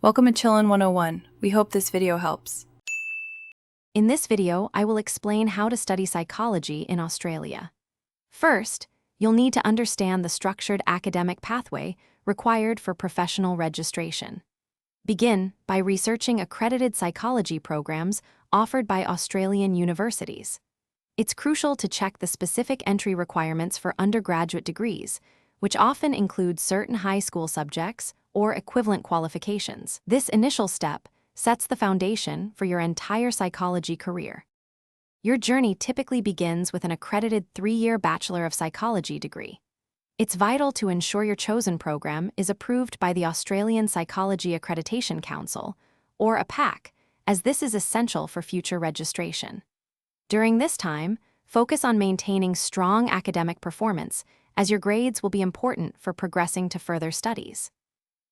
Welcome to Chillin' 101. We hope this video helps. In this video, I will explain how to study psychology in Australia. First, you'll need to understand the structured academic pathway required for professional registration. Begin by researching accredited psychology programs offered by Australian universities. It's crucial to check the specific entry requirements for undergraduate degrees, which often include certain high school subjects or equivalent qualifications. This initial step sets the foundation for your entire psychology career. Your journey typically begins with an accredited 3-year Bachelor of Psychology degree. It's vital to ensure your chosen program is approved by the Australian Psychology Accreditation Council, or APAC, as this is essential for future registration. During this time, focus on maintaining strong academic performance, as your grades will be important for progressing to further studies.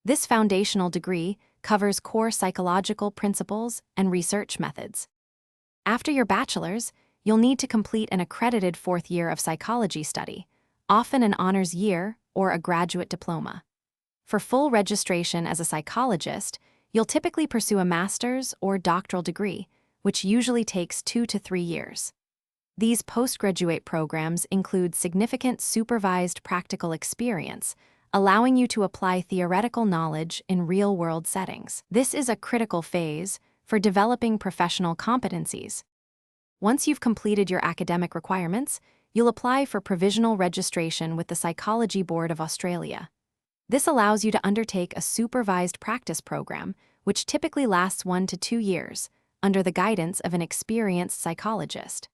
This foundational degree covers core psychological principles and research methods. After your bachelor's, you'll need to complete an accredited 4th year of psychology study, often an honors year or a graduate diploma. For full registration as a psychologist, you'll typically pursue a master's or doctoral degree, which usually takes 2 to 3 years. These postgraduate programs include significant supervised practical experience, allowing you to apply theoretical knowledge in real-world settings. This is a critical phase for developing professional competencies. Once you've completed your academic requirements, you'll apply for provisional registration with the Psychology Board of Australia. This allows you to undertake a supervised practice program, which typically lasts 1 to 2 years, under the guidance of an experienced psychologist.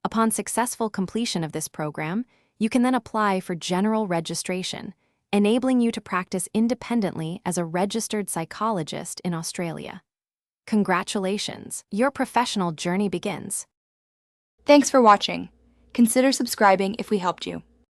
Upon successful completion of this program, you can then apply for general registration, enabling you to practice independently as a registered psychologist in Australia. Congratulations, your professional journey begins. Thanks for watching. Consider subscribing if we helped you.